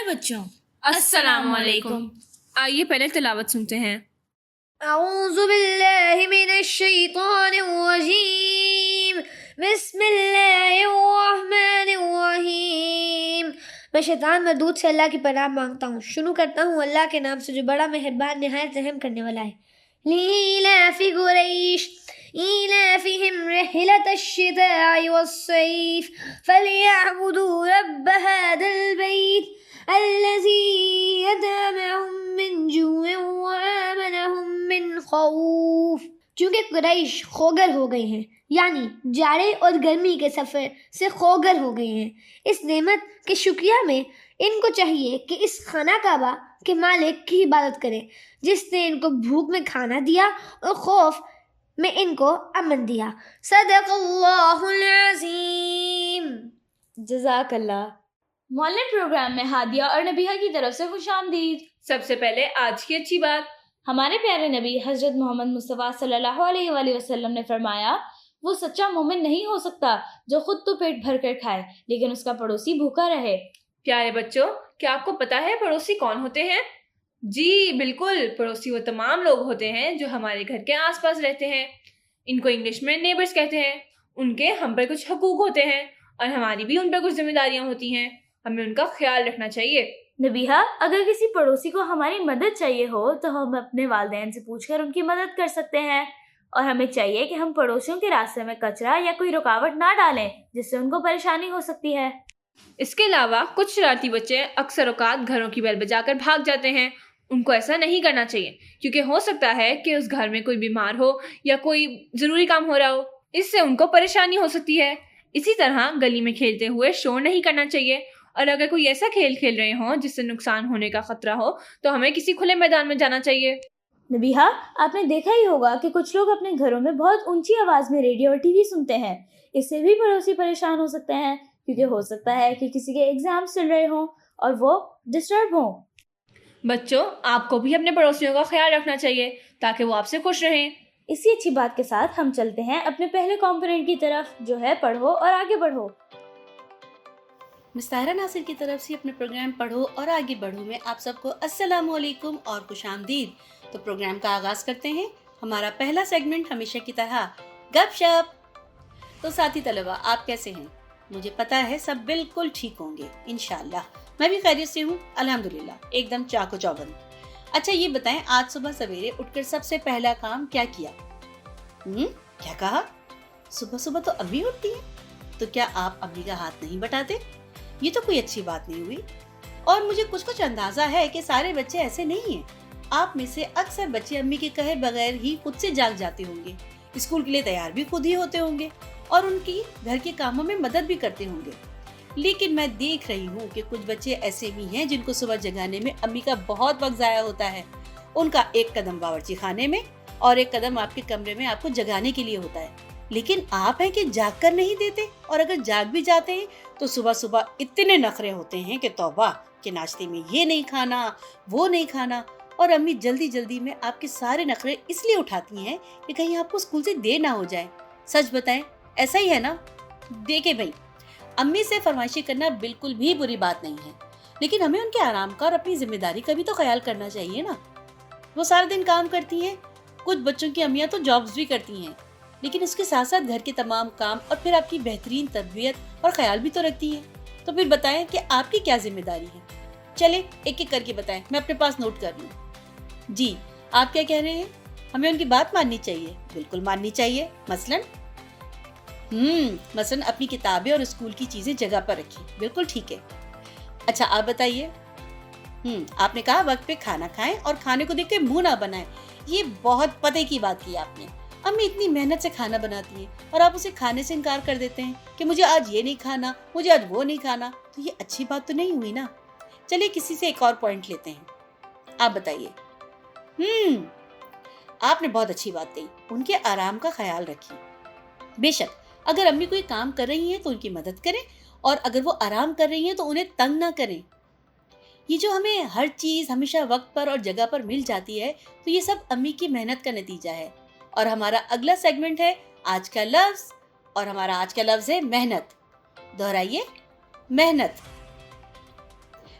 بچوں، السلام علیکم۔ آئیے پہلے تلاوت سنتے ہیں۔ اعوذ باللہ من الشیطان الرجیم، بسم اللہ الرحمن الرحیم۔ میں شیطان مردود سے اللہ کی پناہ مانگتا ہوں۔ شروع کرتا ہوں اللہ کے نام سے جو بڑا مہربان نہایت رحم کرنے والا ہے۔ لإيلاف قريش إيلافهم رحلة الشتاء والصيف فليعبدوا رب هذا البيت الذي أطعمهم من جوع وآمنهم من خوف۔ چونکہ قریش خوگر ہو گئے ہیں، یعنی جاڑے اور گرمی کے سفر سے خوگر ہو گئے ہیں، اس نعمت کے شکریہ میں ان کو چاہیے کہ اس خانہ کعبہ کے مالک کی عبادت کریں جس نے ان کو بھوک میں کھانا دیا اور خوف میں ان کو امن دیا۔ صدق اللہ العظیم۔ جزاک اللہ۔ معلم پروگرام میں ہادیہ اور نبیہہ کی طرف سے خوش آمدید۔ سب سے پہلے آج کی اچھی بات، ہمارے پیارے نبی حضرت محمد مصطفیٰ صلی اللہ علیہ وآلہ وسلم نے فرمایا، وہ سچا مومن نہیں ہو سکتا جو خود تو پیٹ بھر کر کھائے لیکن اس کا پڑوسی بھوکا رہے۔ پیارے بچوں، کیا آپ کو پتا ہے پڑوسی کون ہوتے ہیں؟ جی بالکل، پڑوسی وہ تمام لوگ ہوتے ہیں جو ہمارے گھر کے آس پاس رہتے ہیں۔ ان کو انگلش میں نیبرز کہتے ہیں۔ ان کے ہم پر کچھ حقوق ہوتے ہیں اور ہماری بھی ان پر کچھ ذمہ داریاں ہوتی ہیں، ہمیں ان کا خیال رکھنا چاہیے۔ نبیہہ، اگر کسی پڑوسی کو ہماری مدد چاہیے ہو تو ہم اپنے والدین سے پوچھ کر ان کی مدد کر سکتے ہیں، اور ہمیں چاہیے کہ ہم پڑوسیوں کے راستے میں کچرا یا کوئی رکاوٹ نہ ڈالیں جس سے ان کو پریشانی ہو سکتی ہے۔ اس کے علاوہ کچھ شرارتی بچے اکثر اوقات گھروں کی بیل بجا کر بھاگ جاتے ہیں۔ ان کو ایسا نہیں کرنا چاہیے کیونکہ ہو سکتا ہے کہ اس گھر میں کوئی بیمار ہو یا کوئی ضروری کام ہو رہا ہو، اس سے ان کو پریشانی ہو سکتی ہے۔ اسی طرح گلی میں کھیلتے ہوئے شور نہیں کرنا چاہیے، اور اگر کوئی ایسا کھیل کھیل رہے ہوں جس سے نقصان ہونے کا خطرہ ہو تو ہمیں کسی کھلے میدان میں جانا چاہیے۔ نبیہہ، آپ نے دیکھا ہی ہوگا کہ کچھ لوگ اپنے گھروں میں بہت اونچی آواز میں ریڈیو اور ٹی وی سنتے ہیں، اس سے بھی پڑوسی پریشان ہو سکتے ہیں کیونکہ ہو سکتا ہے کہ کسی کے ایگزامز چل رہے ہوں اور وہ ڈسٹرب ہوں۔ بچوں، آپ کو بھی اپنے پڑوسیوں کا خیال رکھنا چاہیے تاکہ وہ آپ سے خوش رہیں۔ اسی اچھی بات کے ساتھ ہم چلتے ہیں اپنے پہلے کمپوننٹ کی طرف جو ہے پڑھو اور آگے بڑھو۔ مس طاہرہ ناصر کی طرف سے اپنے پروگرام پڑھو اور آگے بڑھو میں آپ سب کو السلام علیکم اور خوش آمدید۔ تو پروگرام کا آغاز کرتے ہیں۔ ہمارا پہلا سیگمنٹ ہمیشہ کی طرح گپ شپ۔ تو ساتھی طلبہ، آپ کیسے ہیں؟ مجھے پتا ہے سب بالکل ٹھیک ہوں گے انشاءاللہ۔ میں بھی خیریت سے ہوں الحمدللہ، ایک دم چاق و چوبند۔ اچھا یہ بتائیں، آج صبح سویرے اٹھ کر سب سے پہلا کام کیا کیا؟ کیا کہا؟ صبح صبح تو امی اٹھتی ہیں، تو کیا آپ امی کا ہاتھ نہیں بٹاتے؟ یہ تو کوئی اچھی بات نہیں ہوئی۔ اور مجھے کچھ اندازہ ہے کہ سارے بچے ایسے نہیں ہیں۔ آپ میں سے اکثر بچے امی کے کہے بغیر ہی خود سے جاگ جاتے ہوں گے، اسکول کے لیے تیار بھی خود ہی ہوتے ہوں گے اور ان کی گھر کے کاموں میں مدد بھی کرتے ہوں گے۔ لیکن میں دیکھ رہی ہوں کہ کچھ بچے ایسے بھی ہیں جن کو صبح جگانے میں امی کا بہت وقت ضائع ہوتا ہے۔ ان کا ایک قدم باورچی خانے میں اور ایک قدم آپ کے کمرے میں آپ کو جگانے کے لیے ہوتا ہے، لیکن آپ ہیں کہ جاگ کر نہیں دیتے، اور اگر جاگ بھی جاتے ہیں تو صبح صبح اتنے نخرے ہوتے ہیں کہ توبہ، کہ ناشتے میں یہ نہیں کھانا، وہ نہیں کھانا، اور امی جلدی جلدی میں آپ کے سارے نخرے اس لیے اٹھاتی ہیں کہ کہیں آپ کو اسکول سے دیر نہ ہو جائے۔ سچ بتائیں، ایسا ہی ہے نا؟ دیکھیں بھائی، امی سے فرمائشی کرنا بالکل بھی بری بات نہیں ہے، لیکن ہمیں ان کے آرام کا اور اپنی ذمہ داری کا بھی تو خیال کرنا چاہیے نا۔ وہ سارا دن کام کرتی ہیں، کچھ بچوں کی امیاں تو جابز بھی کرتی ہیں، لیکن اس کے ساتھ ساتھ گھر کے تمام کام اور پھر آپ کی بہترین تربیت اور خیال بھی تو رکھتی ہیں۔ تو پھر بتائیں کہ آپ کی کیا ذمہ داری ہے؟ چلے ایک ایک کر کے بتائیں، میں اپنے پاس نوٹ کر لوں۔ جی، آپ کیا کہہ رہے ہیں؟ ہمیں ان کی بات ماننی چاہیے، بالکل ماننی چاہیے۔ مثلاً اپنی کتابیں اور اسکول کی چیزیں جگہ پر رکھیں، بالکل ٹھیک ہے۔ اچھا آپ بتائیے، آپ نے کہا وقت پہ کھانا کھائیں اور کھانے کو دیکھ کے منہ نہ بنائیں۔ یہ بہت پتے کی بات کی آپ نے۔ امی اتنی محنت سے کھانا بناتی ہیں اور آپ اسے کھانے سے انکار کر دیتے ہیں کہ مجھے آج یہ نہیں کھانا، مجھے آج وہ نہیں کھانا، تو یہ اچھی بات تو نہیں ہوئی نا۔ چلیے کسی سے ایک اور پوائنٹ لیتے ہیں، آپ بتائیے۔ آپ نے بہت اچھی بات کہی، ان کے آرام کا خیال رکھیں۔ بے شک اگر امی کوئی کام کر رہی ہیں تو ان کی مدد کریں، اور اگر وہ آرام کر رہی ہیں تو انہیں تنگ نہ کریں۔ یہ جو ہمیں ہر چیز ہمیشہ وقت پر اور جگہ پر مل جاتی ہے تو یہ سب امی کی محنت کا نتیجہ ہے۔ اور ہمارا اگلا سیگمنٹ ہے آج کا لفظ، اور ہمارا آج کا لفظ ہے محنت۔ دہرائیے، محنت۔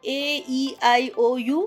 A, E, I, O, U,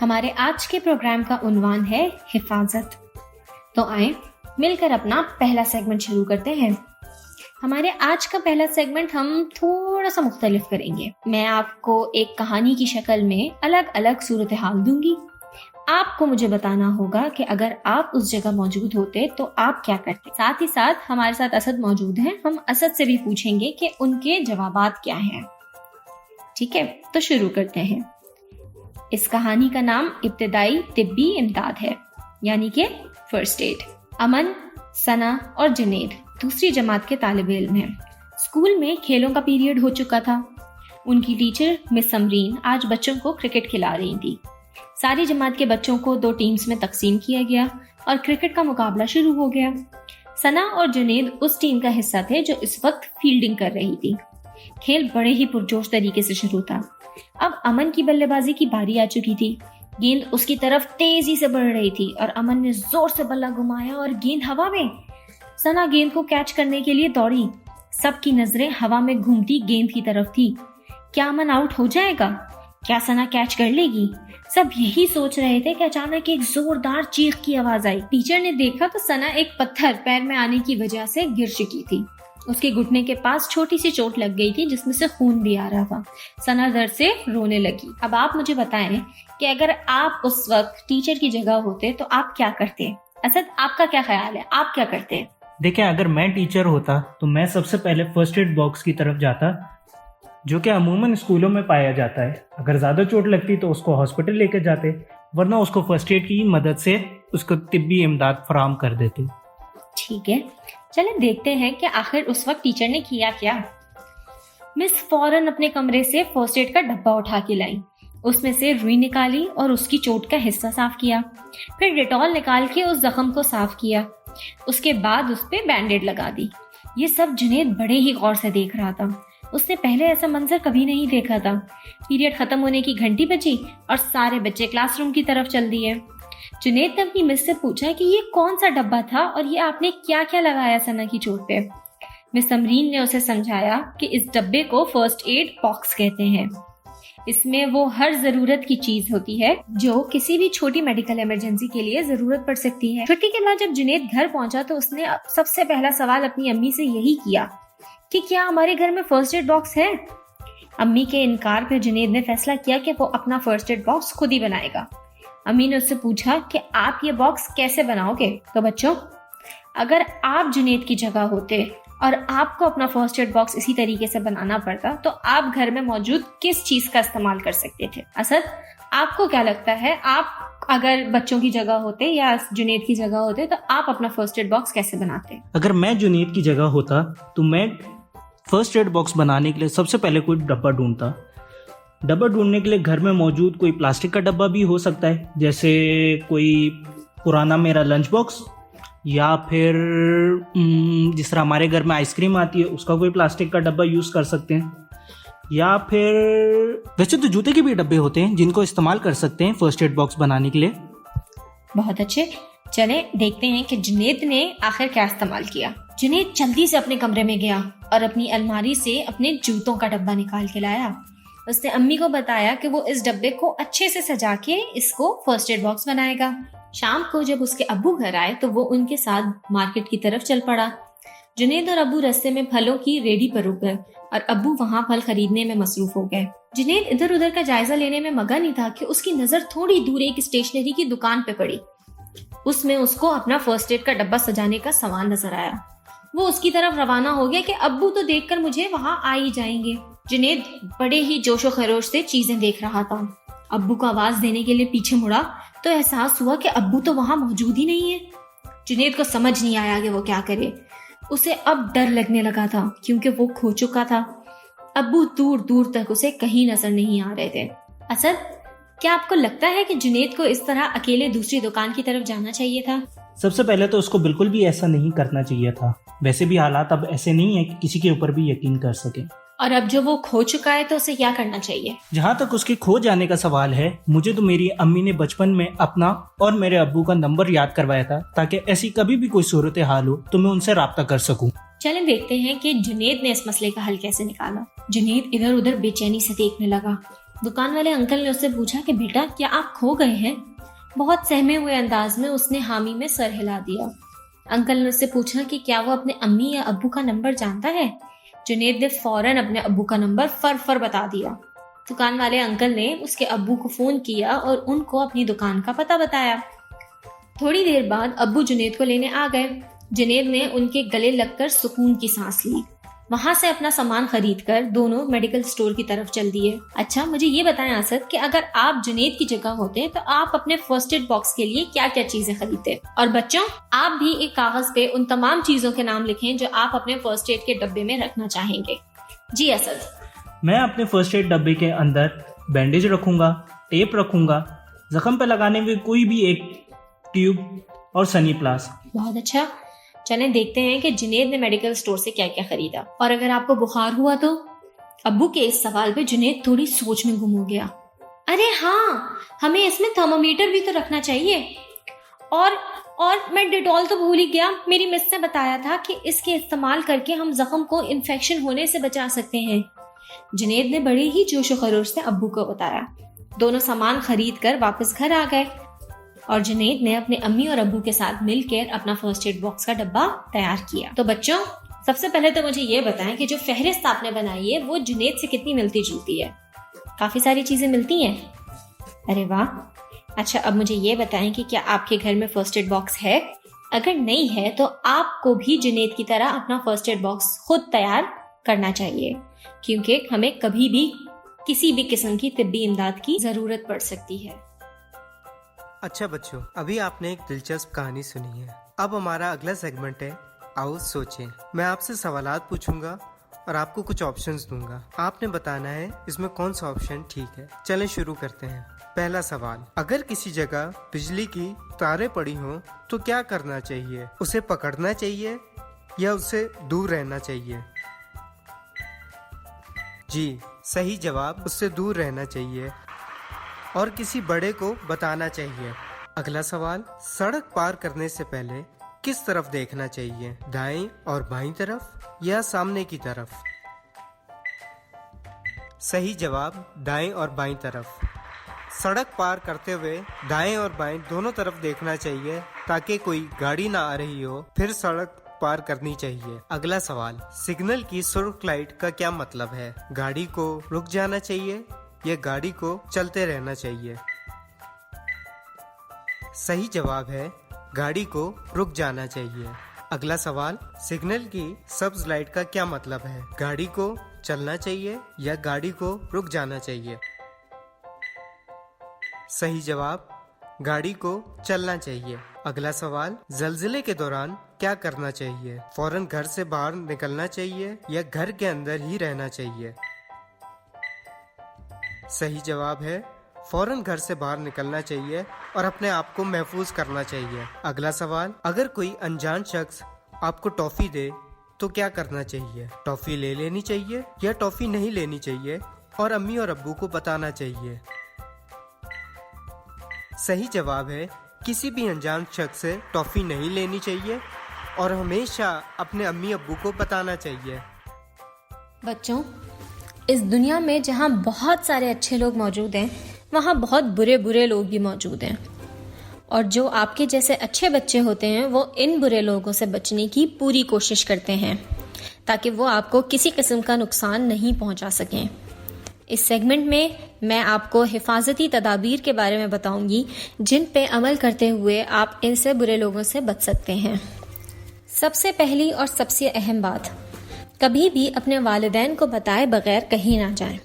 ہمارے آج کے پروگرام کا عنوان ہے حفاظت. تو آئیں مل کر اپنا پہلا سیگمنٹ شروع کرتے ہیں. ہمارے آج کا پہلا سیگمنٹ ہم تھوڑا سا مختلف کریں گے. میں آپ کو ایک کہانی کی شکل میں الگ الگ صورتحال دوں گی. آپ کو مجھے بتانا ہوگا کہ اگر آپ اس جگہ موجود ہوتے تو آپ کیا کرتے. ساتھ ہی ساتھ ہمارے ساتھ اسد موجود ہیں. ہم اسد سے بھی پوچھیں گے کہ ان کے جوابات کیا ہیں. ٹھیک ہے، تو شروع کرتے ہیں. اس کہانی کا نام ابتدائی طبی امداد ہے، یعنی کہ فرسٹ ایڈ. امن، ثنا اور جنید دوسری جماعت کے طالب علم ہیں. اسکول میں کھیلوں کا پیریڈ ہو چکا تھا. ان کی ٹیچر مس سمرین آج بچوں کو کرکٹ کھلا رہی تھی. ساری جماعت کے بچوں کو 2 ٹیمز میں تقسیم کیا گیا اور کرکٹ کا مقابلہ شروع ہو گیا. ثنا اور جنید اس ٹیم کا حصہ تھے جو اس وقت فیلڈنگ کر رہی تھی. کھیل بڑے ہی پرجوش طریقے سے شروع تھا. اب امن کی بلے بازی کی باری آ چکی تھی. گیند اس کی طرف تیزی سے بڑھ رہی تھی اور امن نے زور سے بلہ گھمایا اور گیند ہوا میں. ثنا گیند کو کیچ کرنے کے لیے دوڑی. سب کی نظریں ہوا میں گھومتی گیند کی طرف تھی. کیا امن آؤٹ ہو جائے گا؟ کیا ثنا کیچ کر لے گی؟ سب یہی سوچ رہے تھے کہ اچانک ایک زوردار چیخ کی آواز آئی. ٹیچر نے دیکھا تو ثنا ایک پتھر پیر میں آنے کی وجہ سے گر چکی تھی. اس کے گھٹنے کے پاس چھوٹی سی چوٹ لگ گئی تھی جس میں سے خون بھی آ رہا تھا. ثنا درد سے رونے لگی. اب آپ مجھے بتائیں کہ اگر آپ اس وقت ٹیچر کی جگہ ہوتے تو آپ کیا کرتے؟ اسد، آپ کا کیا خیال ہے؟ آپ کیا کرتے؟ دیکھیں، اگر میں ٹیچر ہوتا تو میں سب سے پہلے فرسٹ ایڈ باکس کی طرف جاتا، جو کہ عموماً اسکولوں میں پایا جاتا ہے. اگر زیادہ چوٹ لگتی تو اس کو ہاسپٹل لے کے جاتے، ورنہ اس کو فرسٹ ایڈ کی مدد سے اس کو طبی امداد فراہم کر دیتے. ٹھیک ہے، چلیں دیکھتے ہیں کہ آخر اس وقت ٹیچر نے کیا کیا. مس فوراً اپنے کمرے سے فرسٹ ایڈ کا ڈبہ اٹھا کے لائی. اس میں سے روئی نکالی اور اس کی چوٹ کا حصہ صاف کیا. پھر ڈیٹول نکال کے اس زخم کو صاف کیا. اس کے بعد اس پہ بینڈیڈ لگا دی. یہ سب جنید بڑے ہی غور سے دیکھ رہا تھا. اس نے پہلے ایسا منظر کبھی نہیں دیکھا تھا. پیریڈ ختم ہونے کی گھنٹی بجی اور سارے بچے کلاس روم کی طرف چل دیے. جنید نے اپنی مس سے پوچھا کہ یہ کون سا ڈبہ تھا اور یہ آپ نے کیا کیا لگایا ثنا کی چوٹ پہ. مس سمرین نے اسے سمجھایا کہ اس ڈبے کو فرسٹ ایڈ باکس کہتے ہیں. اس میں وہ ہر ضرورت کی چیز ہوتی ہے جو کسی بھی چھوٹی میڈیکل ایمرجنسی کے لیے ضرورت پڑ سکتی ہے. چھٹی کے بعد جب جنید گھر پہنچا تو اس نے سب سے پہلا سوال اپنی امی سے یہی کیا کہ کیا ہمارے گھر میں فرسٹ ایڈ باکس ہے. امی کے انکار پہ جنید نے فیصلہ کیا کہ وہ اپنا فرسٹ ایڈ باکس خود ہی بنائے گا. امی نے اس سے پوچھا کہ آپ یہ باکس کیسے بناؤ گے؟ تو بچوں، اگر آپ جنید کی جگہ ہوتے اور آپ کو اپنا فرسٹ ایڈ باکس اسی طریقے سے بنانا پڑتا تو آپ گھر میں موجود کس چیز کا استعمال کر سکتے تھے؟ اسد، آپ کو کیا لگتا ہے، آپ اگر بچوں کی جگہ ہوتے یا جنید کی جگہ ہوتے تو آپ اپنا فرسٹ ایڈ باکس کیسے بناتے؟ اگر میں جنید کی جگہ ہوتا تو میں فرسٹ ایڈ باکس بنانے کے لیے سب سے پہلے کوئی ڈبہ ڈھونڈتا. ڈبہ ڈھونڈنے کے لیے گھر میں موجود کوئی پلاسٹک کا ڈبہ بھی ہو سکتا ہے، جیسے کوئی پرانا میرا لنچ باکس، یا پھر جس طرح ہمارے گھر میں آئس کریم آتی ہے اس کا کوئی پلاسٹک کا ڈبہ یوز کر سکتے ہیں. یا پھر ویسے تو جوتے کے بھی ڈبے ہوتے ہیں جن کو استعمال کر سکتے ہیں فرسٹ ایڈ باکس بنانے کے لیے. بہت اچھے، چلیں دیکھتے ہیں کہ جنید نے آخر کیا استعمال کیا. جنید جلدی سے اپنے کمرے میں گیا اور اپنی الماری سے اپنے جوتوں کا ڈبہ نکال کے لایا. اس نے امی کو بتایا کہ وہ اس ڈبے کو اچھے سے سجا کے اس کو فرسٹ ایڈ باکس بنائے گا. شام کو جب اس کے ابو گھر آئے تو وہ ان کے ساتھ مارکیٹ کی طرف چل پڑا. جنید اور ابو رستے میں پھلوں کی ریڈی پر رک گئے اور ابو وہاں پھل خریدنے میں مصروف ہو گئے. جنید ادھر ادھر کا جائزہ لینے میں مگن نہیں تھا کہ اس کی نظر تھوڑی دور ایک اسٹیشنری کی دکان پہ پڑی. اس میں اس کو اپنا فرسٹ ایڈ کا ڈبہ سجانے کا سامان نظر آیا. وہ اس کی طرف روانہ ہو گیا کہ ابو تو دیکھ کر مجھے وہاں آ ہی جائیں گے. جنید بڑے ہی جوش و خروش سے چیزیں دیکھ رہا تھا. ابو کو آواز دینے کے لیے پیچھے مڑا تو احساس ہوا کہ ابو تو وہاں موجود ہی نہیں ہے. جنید کو سمجھ نہیں آیا کہ وہ کیا کرے. اسے اب ڈر لگنے لگا تھا کیونکہ وہ کھو چکا تھا. ابو دور دور تک اسے کہیں نظر نہیں آ رہے تھے. اسد، کیا آپ کو لگتا ہے کہ جنید کو اس طرح اکیلے دوسری دکان کی طرف جانا چاہیے تھا؟ سب سے پہلے تو اس کو بالکل بھی ایسا نہیں کرنا چاہیے تھا. ویسے بھی حالات اب ایسے نہیں ہیں کہ کسی کے اوپر بھی یقین کر سکے. اور اب جو وہ کھو چکا ہے تو اسے کیا کرنا چاہیے؟ جہاں تک اس کے کھو جانے کا سوال ہے، مجھے تو میری امی نے بچپن میں اپنا اور میرے ابو کا نمبر یاد کروایا تھا تاکہ ایسی کبھی بھی کوئی صورتحال ہو تو میں ان سے رابطہ کر سکوں. چلیں دیکھتے ہیں کہ جنید نے اس مسئلے کا حل کیسے نکالا. جنید ادھر ادھر بے چینی سے دیکھنے لگا. دکان والے انکل نے اس سے پوچھا کہ بیٹا کیا آپ کھو گئے ہیں؟ بہت سہمے ہوئے انداز میں اس نے حامی میں سر ہلا دیا۔ انکل نے اس سے پوچھا کہ کیا وہ اپنے امی یا ابو کا نمبر جانتا ہے؟ جنید نے فوراً اپنے ابو کا نمبر فر بتا دیا۔ دکان والے انکل نے اس کے ابو کو فون کیا اور ان کو اپنی دکان کا پتہ بتایا۔ تھوڑی دیر بعد ابو جنید کو لینے آ گئے۔ جنید نے ان کے گلے لگ کر سکون کی سانس لی۔ وہاں سے اپنا سامان خرید کر دونوں میڈیکل سٹور کی طرف چل دیے۔ اچھا مجھے یہ بتائیں اسد کہ اگر آپ جنید کی جگہ ہوتے تو آپ اپنے فرسٹ ایڈ باکس کے لیے کیا کیا چیزیں خریدتے؟ اور بچوں آپ بھی ایک کاغذ پہ ان تمام چیزوں کے نام لکھیں جو آپ اپنے فرسٹ ایڈ کے ڈبے میں رکھنا چاہیں گے۔ جی اسد۔ میں اپنے فرسٹ ایڈ ڈبے کے اندر بینڈیج رکھوں گا، ٹیپ رکھوں گا، زخم پہ لگانے میں کوئی بھی ایک ٹیوب اور سنی پلاس۔ بہت اچھا، چلیں دیکھتے ہیں کہ جنید نے میڈیکل سٹور سے کیا کیا خریدا۔ اور اگر آپ کو بخار ہوا تو؟ ابو کے اس سوال پہ جنید تھوڑی سوچ میں گم ہو گیا۔ ارے ہاں، ہمیں اس میں تھرمومیٹر بھی تو رکھنا چاہیے، اور میں ڈیٹول تو بھول ہی گیا۔ میری مس نے بتایا تھا کہ اس کے استعمال کر کے ہم زخم کو انفیکشن ہونے سے بچا سکتے ہیں۔ جنید نے بڑے ہی جوش و خروش سے ابو کو بتایا۔ دونوں سامان خرید کر واپس گھر آ گئے اور جنید نے اپنے امی اور ابو کے ساتھ مل کر اپنا فرسٹ ایڈ باکس کا ڈبہ تیار کیا۔ تو بچوں سب سے پہلے تو مجھے یہ بتائیں کہ جو فہرست آپ نے بنائی ہے وہ جنید سے کتنی ملتی جلتی ہے؟ کافی ساری چیزیں ملتی ہیں؟ ارے واہ۔ اچھا اب مجھے یہ بتائیں کہ کیا آپ کے گھر میں فرسٹ ایڈ باکس ہے؟ اگر نہیں ہے تو آپ کو بھی جنید کی طرح اپنا فرسٹ ایڈ باکس خود تیار کرنا چاہیے، کیونکہ ہمیں کبھی بھی کسی بھی قسم کی طبی امداد کی ضرورت پڑ سکتی ہے۔ اچھا بچوں، ابھی آپ نے ایک دلچسپ کہانی سنی ہے۔ اب ہمارا اگلا سیگمنٹ ہے آؤ سوچیں۔ میں آپ سے سوالات پوچھوں گا اور آپ کو کچھ آپشنز دوں گا، آپ نے بتانا ہے اس میں کون سا آپشن ٹھیک ہے۔ چلیں شروع کرتے ہیں۔ پہلا سوال، اگر کسی جگہ بجلی کی تاریں پڑی ہوں تو کیا کرنا چاہیے؟ اسے پکڑنا چاہیے یا اسے دور رہنا چاہیے؟ جی صحیح جواب، اس سے دور رہنا چاہیے اور کسی بڑے کو بتانا چاہیے۔ اگلا سوال، سڑک پار کرنے سے پہلے کس طرف دیکھنا چاہیے؟ دائیں اور بائیں طرف یا سامنے کی طرف؟ صحیح جواب، دائیں اور بائیں طرف۔ سڑک پار کرتے ہوئے دائیں اور بائیں دونوں طرف دیکھنا چاہیے تاکہ کوئی گاڑی نہ آ رہی ہو، پھر سڑک پار کرنی چاہیے۔ اگلا سوال، سگنل کی سرخ لائٹ کا کیا مطلب ہے؟ گاڑی کو رک جانا چاہیے یا گاڑی کو چلتے رہنا چاہیے؟ صحیح جواب ہے گاڑی کو رک جانا چاہیے۔ اگلا سوال، سگنل کی سبز لائٹ کا کیا مطلب ہے؟ گاڑی کو چلنا چاہیے یا گاڑی کو رک جانا چاہیے؟ صحیح جواب، گاڑی کو چلنا چاہیے۔ اگلا سوال، زلزلے کے دوران کیا کرنا چاہیے؟ فوراً گھر سے باہر نکلنا چاہیے یا گھر کے اندر ہی رہنا چاہیے؟ صحیح جواب ہے فوراً گھر سے باہر نکلنا چاہیے اور اپنے آپ کو محفوظ کرنا چاہیے۔ اگلا سوال، اگر کوئی انجان شخص آپ کو ٹافی دے تو کیا کرنا چاہیے؟ ٹافی لے لینی چاہیے یا ٹافی نہیں لینی چاہیے اور امی اور ابو کو بتانا چاہیے؟ صحیح جواب ہے کسی بھی انجان شخص سے ٹافی نہیں لینی چاہیے اور ہمیشہ اپنے امی ابو کو بتانا چاہیے۔ بچوں، اس دنیا میں جہاں بہت سارے اچھے لوگ موجود ہیں وہاں بہت برے لوگ بھی موجود ہیں، اور جو آپ کے جیسے اچھے بچے ہوتے ہیں وہ ان برے لوگوں سے بچنے کی پوری کوشش کرتے ہیں تاکہ وہ آپ کو کسی قسم کا نقصان نہیں پہنچا سکیں۔ اس سیگمنٹ میں میں آپ کو حفاظتی تدابیر کے بارے میں بتاؤں گی جن پہ عمل کرتے ہوئے آپ ان سے برے لوگوں سے بچ سکتے ہیں۔ سب سے پہلی اور سب سے اہم بات، کبھی بھی اپنے والدین کو بتائے بغیر کہیں نہ جائیں۔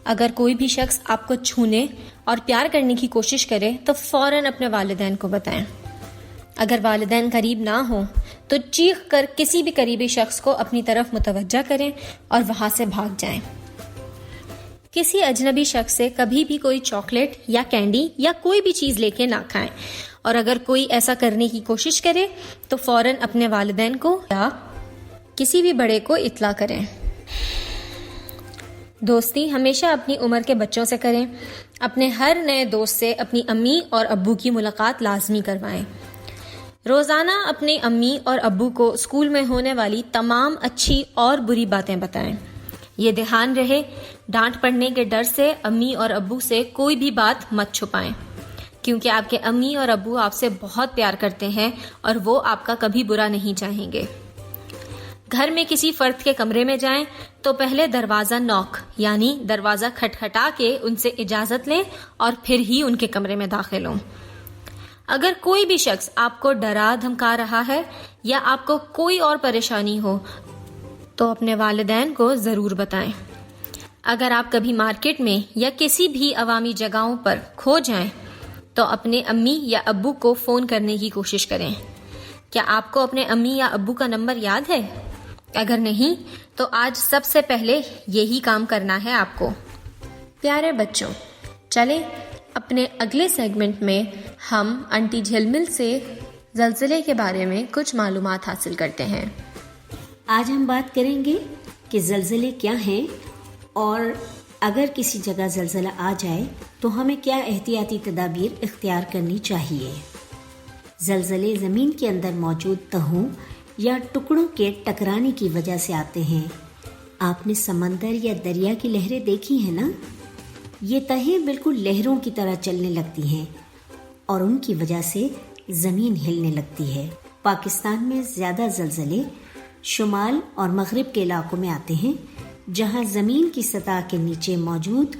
اگر کوئی بھی شخص آپ کو چھونے اور پیار کرنے کی کوشش کرے تو فوراً اپنے والدین کو بتائیں۔ اگر والدین قریب نہ ہوں تو چیخ کر کسی بھی قریبی شخص کو اپنی طرف متوجہ کریں اور وہاں سے بھاگ جائیں۔ کسی اجنبی شخص سے کبھی بھی کوئی چاکلیٹ یا کینڈی یا کوئی بھی چیز لے کے نہ کھائیں، اور اگر کوئی ایسا کرنے کی کوشش کرے تو فوراً اپنے والدین کو یا کسی بھی بڑے کو اطلاع کریں۔ دوستی ہمیشہ اپنی عمر کے بچوں سے کریں۔ اپنے ہر نئے دوست سے اپنی امی اور ابو کی ملاقات لازمی کروائیں۔ روزانہ اپنے امی اور ابو کو اسکول میں ہونے والی تمام اچھی اور بری باتیں بتائیں۔ یہ دھیان رہے ڈانٹ پڑنے کے ڈر سے امی اور ابو سے کوئی بھی بات مت چھپائیں، کیونکہ آپ کے امی اور ابو آپ سے بہت پیار کرتے ہیں اور وہ آپ کا کبھی برا نہیں چاہیں گے۔ گھر میں کسی فرد کے کمرے میں جائیں تو پہلے دروازہ نوک یعنی دروازہ کھٹکھٹا کے ان سے اجازت لیں اور پھر ہی ان کے کمرے میں داخل ہوں۔ اگر کوئی بھی شخص آپ کو ڈرا دھمکا رہا ہے یا آپ کو کوئی اور پریشانی ہو تو اپنے والدین کو ضرور بتائیں۔ اگر آپ کبھی مارکیٹ میں یا کسی بھی عوامی جگہوں پر کھو جائیں تو اپنے امی یا ابو کو فون کرنے کی کوشش کریں۔ کیا آپ کو اپنے امی یا ابو کا نمبر یاد ہے؟ اگر نہیں تو آج سب سے پہلے یہی کام کرنا ہے آپ کو۔ پیارے بچوں، چلیں اپنے اگلے سیگمنٹ میں ہم انٹی جھلمل سے زلزلے کے بارے میں کچھ معلومات حاصل کرتے ہیں۔ آج ہم بات کریں گے کہ زلزلے کیا ہیں اور اگر کسی جگہ زلزلہ آ جائے تو ہمیں کیا احتیاطی تدابیر اختیار کرنی چاہیے۔ زلزلے زمین کے اندر موجود تہوں یا ٹکڑوں کے ٹکرانے کی وجہ سے آتے ہیں۔ آپ نے سمندر یا دریا کی لہریں دیکھی ہیں نا؟ یہ تہیں بالکل لہروں کی طرح چلنے لگتی ہیں اور ان کی وجہ سے زمین ہلنے لگتی ہے۔ پاکستان میں زیادہ زلزلے شمال اور مغرب کے علاقوں میں آتے ہیں جہاں زمین کی سطح کے نیچے موجود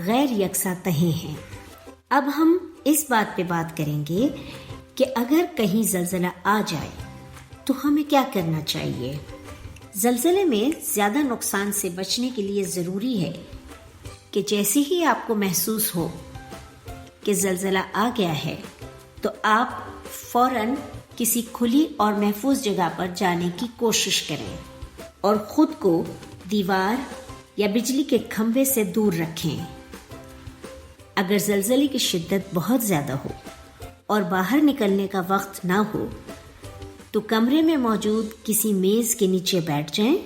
غیر یکساں تہیں ہیں۔ اب ہم اس بات پہ بات کریں گے کہ اگر کہیں زلزلہ آ جائے تو ہمیں کیا کرنا چاہیے۔ زلزلے میں زیادہ نقصان سے بچنے کے لیے ضروری ہے کہ جیسے ہی آپ کو محسوس ہو کہ زلزلہ آ گیا ہے تو آپ فوراً کسی کھلی اور محفوظ جگہ پر جانے کی کوشش کریں اور خود کو دیوار یا بجلی کے کھمبے سے دور رکھیں۔ اگر زلزلے کی شدت بہت زیادہ ہو اور باہر نکلنے کا وقت نہ ہو تو کمرے میں موجود کسی میز کے نیچے بیٹھ جائیں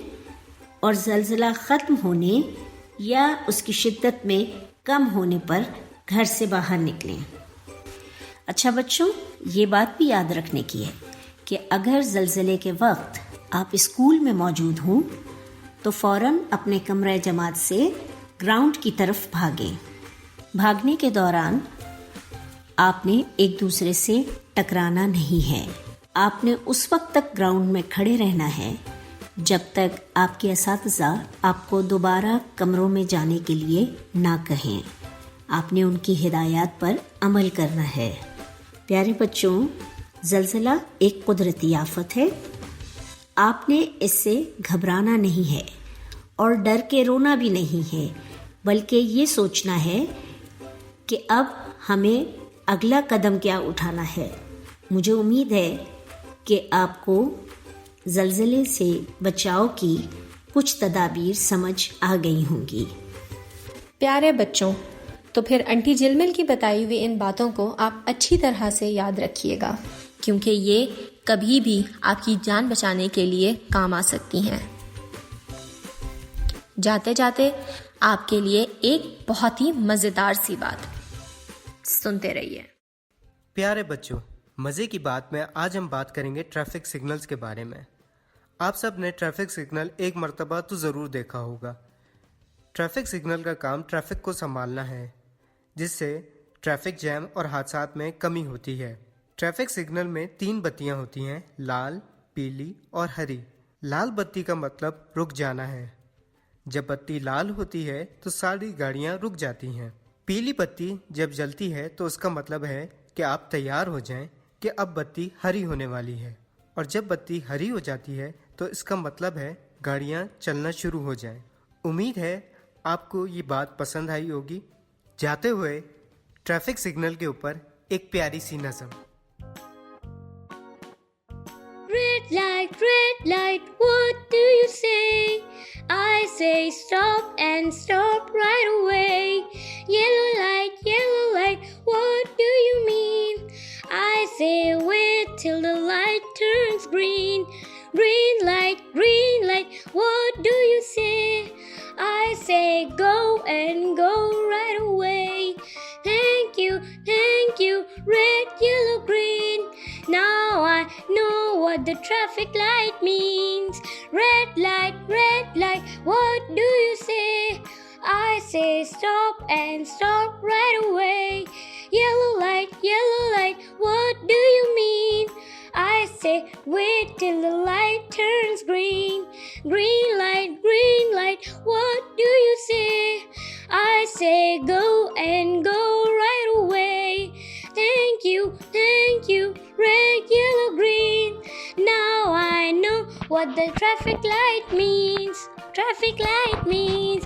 اور زلزلہ ختم ہونے یا اس کی شدت میں کم ہونے پر گھر سے باہر نکلیں۔ اچھا بچوں، یہ بات بھی یاد رکھنے کی ہے کہ اگر زلزلے کے وقت آپ اسکول میں موجود ہوں تو فوراً اپنے کمرہ جماعت سے گراؤنڈ کی طرف بھاگیں۔ بھاگنے کے دوران آپ نے ایک دوسرے سے ٹکرانا نہیں ہے۔ آپ نے اس وقت تک گراؤنڈ میں کھڑے رہنا ہے جب تک آپ کے اساتذہ آپ کو دوبارہ کمروں میں جانے کے لیے نہ کہیں۔ آپ نے ان کی ہدایات پر عمل کرنا ہے۔ پیارے بچوں، زلزلہ ایک قدرتی آفت ہے۔ آپ نے اس سے گھبرانا نہیں ہے اور ڈر کے رونا بھی نہیں ہے، بلکہ یہ سوچنا ہے کہ اب ہمیں اگلا قدم کیا اٹھانا ہے۔ مجھے امید ہے کہ آپ کو زلزلے سے بچاؤ کی کچھ تدابیر سمجھ آ گئی ہوں گی۔ پیارے بچوں، تو پھر انٹی جھلمل کی بتائی ہوئی ان باتوں کو آپ اچھی طرح سے یاد رکھیے گا، کیونکہ یہ کبھی بھی آپ کی جان بچانے کے لیے کام آ سکتی ہیں۔ جاتے جاتے آپ کے لیے ایک بہت ہی مزیدار سی بات سنتے رہیے۔ پیارے بچوں، مزے کی بات میں آج ہم بات کریں گے ٹریفک سگنلز کے بارے میں۔ آپ سب نے ٹریفک سگنل ایک مرتبہ تو ضرور دیکھا ہوگا۔ ٹریفک سگنل کا کام ٹریفک کو سنبھالنا ہے، جس سے ٹریفک جیم اور حادثات میں کمی ہوتی ہے۔ ٹریفک سگنل میں 3 بتیاں ہوتی ہیں، لال، پیلی اور ہری۔ لال بتی کا مطلب رک جانا ہے۔ جب بتی لال ہوتی ہے تو ساری گاڑیاں رک جاتی ہیں۔ پیلی بتی جب جلتی ہے تو اس کا مطلب ہے کہ آپ تیار ہو جائیں کہ اب بتی ہری ہونے والی ہے، اور جب بتی ہری ہو جاتی ہے تو اس کا مطلب ہے گاڑیاں چلنا شروع ہو جائیں۔ امید ہے آپ کو یہ بات پسند آئی ہوگی۔ جاتے ہوئے ٹریفک سگنل کے اوپر ایک پیاری سی نظم۔ Red light, what do you say? I say stop and stop right away. Yellow light, what do you mean? I say wait till the light turns green. Green light, what do you say? I say go and go right away. Thank you, red, yellow, green. Now I know what the traffic light means. red light, what do you say? I say stop and stop right away. Yellow light, what do you mean? I say wait till the light turns green. Green light, what do you say? I say go and go right away. Thank you, red, yellow, green. Now I know what the traffic light means. Traffic light means.